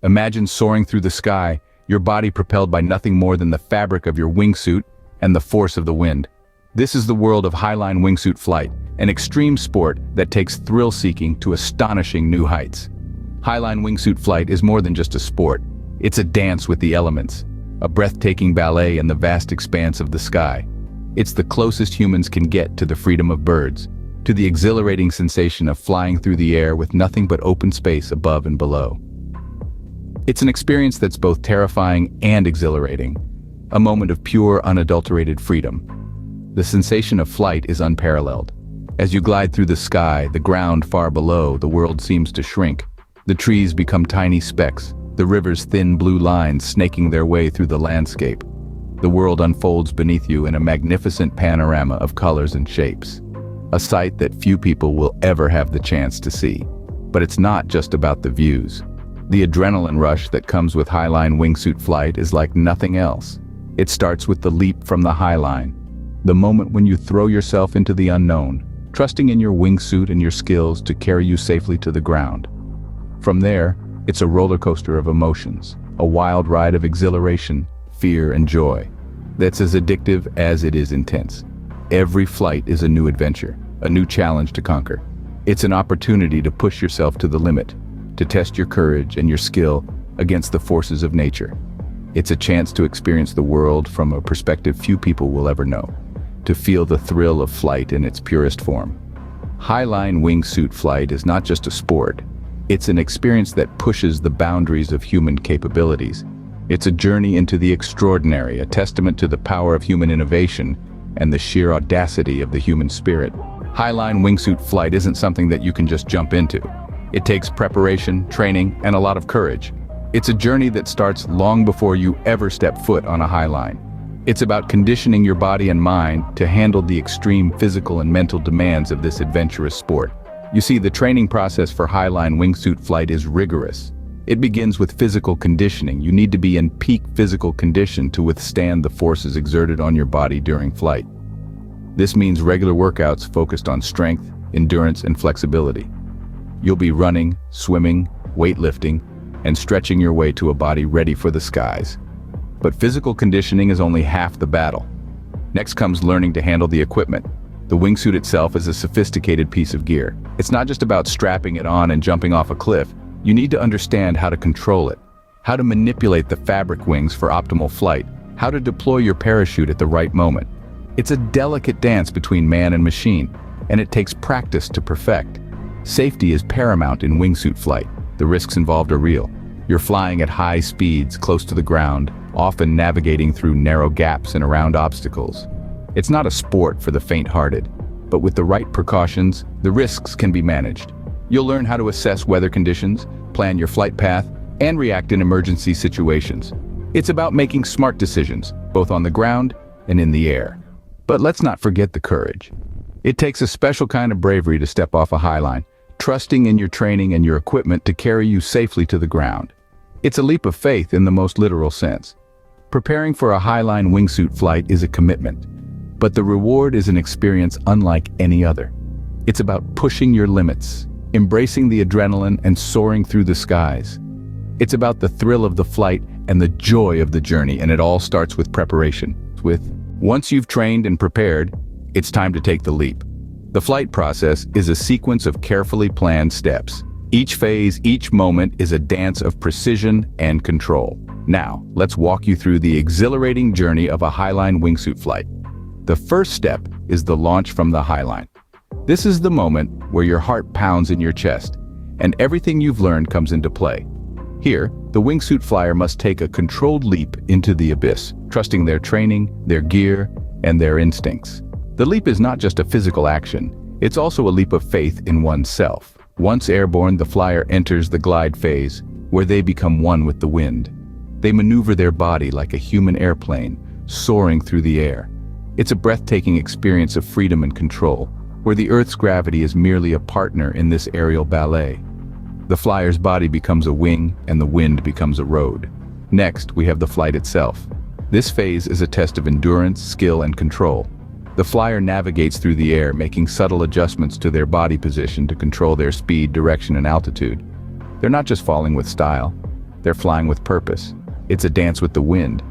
Imagine soaring through the sky, your body propelled by nothing more than the fabric of your wingsuit and the force of the wind. This is the world of highline wingsuit flight, an extreme sport that takes thrill-seeking to astonishing new heights. Highline wingsuit flight is more than just a sport. It's a dance with the elements, a breathtaking ballet in the vast expanse of the sky. It's the closest humans can get to the freedom of birds, to the exhilarating sensation of flying through the air with nothing but open space above and below. It's an experience that's both terrifying and exhilarating, a moment of pure, unadulterated freedom. The sensation of flight is unparalleled. As you glide through the sky, the ground far below, the world seems to shrink. The trees become tiny specks, the river's thin blue lines snaking their way through the landscape. The world unfolds beneath you in a magnificent panorama of colors and shapes, a sight that few people will ever have the chance to see. But it's not just about the views. The adrenaline rush that comes with highline wingsuit flight is like nothing else. It starts with the leap from the highline, the moment when you throw yourself into the unknown, trusting in your wingsuit and your skills to carry you safely to the ground. From there, it's a roller coaster of emotions, a wild ride of exhilaration, fear, and joy that's as addictive as it is intense. Every flight is a new adventure, a new challenge to conquer. It's an opportunity to push yourself to the limit, to test your courage and your skill against the forces of nature. It's a chance to experience the world from a perspective few people will ever know, to feel the thrill of flight in its purest form. Highline wingsuit flight is not just a sport. It's an experience that pushes the boundaries of human capabilities. It's a journey into the extraordinary, a testament to the power of human innovation and the sheer audacity of the human spirit. Highline wingsuit flight isn't something that you can just jump into. It takes preparation, training, and a lot of courage. It's a journey that starts long before you ever step foot on a highline. It's about conditioning your body and mind to handle the extreme physical and mental demands of this adventurous sport. You see, the training process for highline wingsuit flight is rigorous. It begins with physical conditioning. You need to be in peak physical condition to withstand the forces exerted on your body during flight. This means regular workouts focused on strength, endurance, and flexibility. You'll be running, swimming, weightlifting, and stretching your way to a body ready for the skies. But physical conditioning is only half the battle. Next comes learning to handle the equipment. The wingsuit itself is a sophisticated piece of gear. It's not just about strapping it on and jumping off a cliff. You need to understand how to control it, how to manipulate the fabric wings for optimal flight, how to deploy your parachute at the right moment. It's a delicate dance between man and machine, and it takes practice to perfect. Safety is paramount in wingsuit flight. The risks involved are real. You're flying at high speeds, close to the ground, often navigating through narrow gaps and around obstacles. It's not a sport for the faint-hearted, but with the right precautions, the risks can be managed. You'll learn how to assess weather conditions, plan your flight path, and react in emergency situations. It's about making smart decisions, both on the ground and in the air. But let's not forget the courage. It takes a special kind of bravery to step off a highline, trusting in your training and your equipment to carry you safely to the ground. It's a leap of faith in the most literal sense. Preparing for a highline wingsuit flight is a commitment, but the reward is an experience unlike any other. It's about pushing your limits, embracing the adrenaline, and soaring through the skies. It's about the thrill of the flight and the joy of the journey, and it all starts with preparation. Once you've trained and prepared, it's time to take the leap. The flight process is a sequence of carefully planned steps. Each phase, each moment is a dance of precision and control. Now, let's walk you through the exhilarating journey of a highline wingsuit flight. The first step is the launch from the highline. This is the moment where your heart pounds in your chest, and everything you've learned comes into play. Here, the wingsuit flyer must take a controlled leap into the abyss, trusting their training, their gear, and their instincts. The leap is not just a physical action, it's also a leap of faith in oneself. Once airborne, the flyer enters the glide phase, where they become one with the wind. They maneuver their body like a human airplane, soaring through the air. It's a breathtaking experience of freedom and control, where the Earth's gravity is merely a partner in this aerial ballet. The flyer's body becomes a wing, and the wind becomes a road. Next, we have the flight itself. This phase is a test of endurance, skill, and control. The flyer navigates through the air, making subtle adjustments to their body position to control their speed, direction, and altitude. They're not just falling with style. they're flying with purpose. It's a dance with the wind,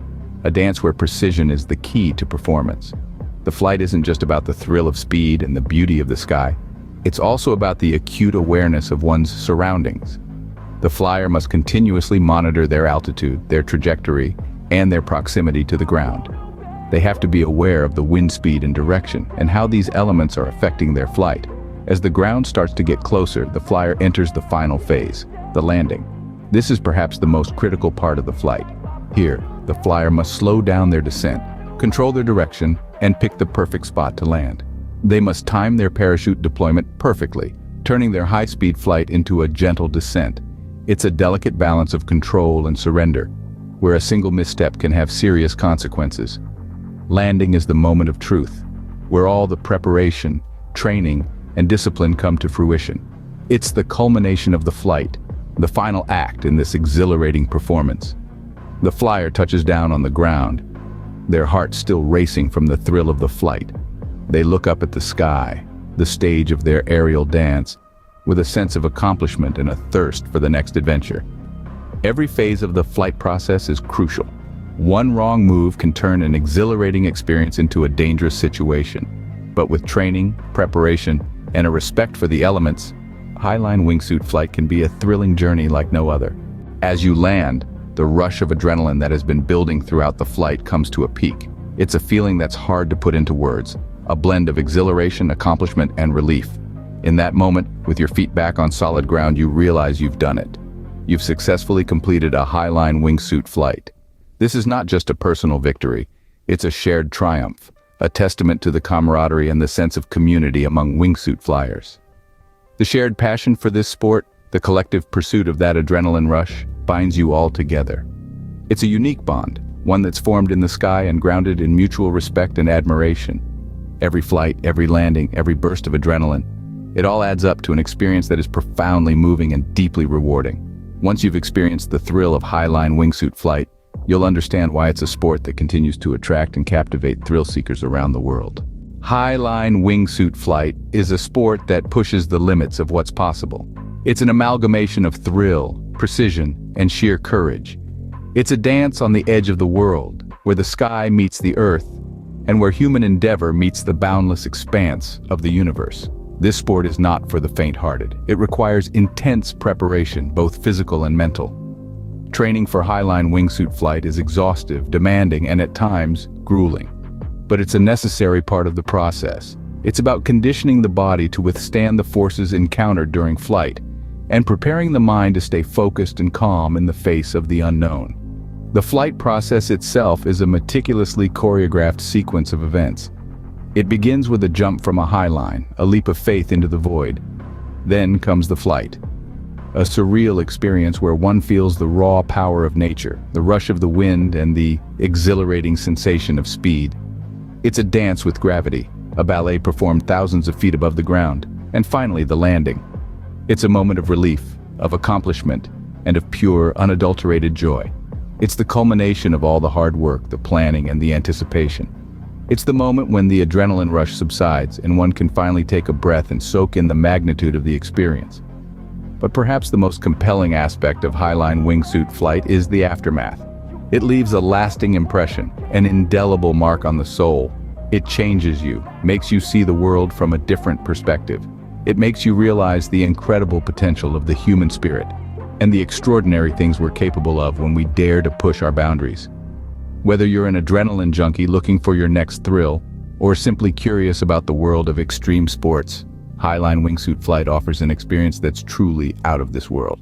a dance where precision is the key to performance. The flight isn't just about the thrill of speed and the beauty of the sky. It's also about the acute awareness of one's surroundings. The flyer must continuously monitor their altitude, their trajectory, and their proximity to the ground. They have to be aware of the wind speed and direction and how these elements are affecting their flight. As the ground starts to get closer, the flyer enters the final phase, the landing. This is perhaps the most critical part of the flight. Here, the flyer must slow down their descent, control their direction, and pick the perfect spot to land. They must time their parachute deployment perfectly, turning their high-speed flight into a gentle descent. It's a delicate balance of control and surrender, where a single misstep can have serious consequences. Landing is the moment of truth, where all the preparation, training, and discipline come to fruition. It's the culmination of the flight, the final act in this exhilarating performance. The flyer touches down on the ground, their hearts still racing from the thrill of the flight. They look up at the sky, the stage of their aerial dance, with a sense of accomplishment and a thirst for the next adventure. Every phase of the flight process is crucial. One wrong move can turn an exhilarating experience into a dangerous situation. But with training, preparation, and a respect for the elements, Highline wingsuit flight can be a thrilling journey like no other. As you land, the rush of adrenaline that has been building throughout the flight comes to a peak. It's a feeling that's hard to put into words, a blend of exhilaration, accomplishment, and relief. In that moment, with your feet back on solid ground, you realize you've done it. You've successfully completed a Highline wingsuit flight. This is not just a personal victory, it's a shared triumph, a testament to the camaraderie and the sense of community among wingsuit flyers. The shared passion for this sport, the collective pursuit of that adrenaline rush, binds you all together. It's a unique bond, one that's formed in the sky and grounded in mutual respect and admiration. Every flight, every landing, every burst of adrenaline, it all adds up to an experience that is profoundly moving and deeply rewarding. Once you've experienced the thrill of Highline wingsuit flight, you'll understand why it's a sport that continues to attract and captivate thrill seekers around the world. Highline wingsuit flight is a sport that pushes the limits of what's possible. It's an amalgamation of thrill, precision, and sheer courage. It's a dance on the edge of the world, where the sky meets the earth, and where human endeavor meets the boundless expanse of the universe. This sport is not for the faint-hearted. It requires intense preparation, both physical and mental. Training for Highline wingsuit flight is exhaustive, demanding, and at times, grueling. But it's a necessary part of the process. It's about conditioning the body to withstand the forces encountered during flight, and preparing the mind to stay focused and calm in the face of the unknown. The flight process itself is a meticulously choreographed sequence of events. It begins with a jump from a highline, a leap of faith into the void. Then comes the flight. A surreal experience where one feels the raw power of nature, the rush of the wind, and the exhilarating sensation of speed. It's a dance with gravity, a ballet performed thousands of feet above the ground, and finally the landing. It's a moment of relief, of accomplishment, and of pure, unadulterated joy. It's the culmination of all the hard work, the planning, and the anticipation. It's the moment when the adrenaline rush subsides and one can finally take a breath and soak in the magnitude of the experience. But perhaps the most compelling aspect of Highline wingsuit flight is the aftermath. It leaves a lasting impression, an indelible mark on the soul. It changes you, makes you see the world from a different perspective. It makes you realize the incredible potential of the human spirit and the extraordinary things we're capable of when we dare to push our boundaries. Whether you're an adrenaline junkie looking for your next thrill, or simply curious about the world of extreme sports, Highline wingsuit flight offers an experience that's truly out of this world.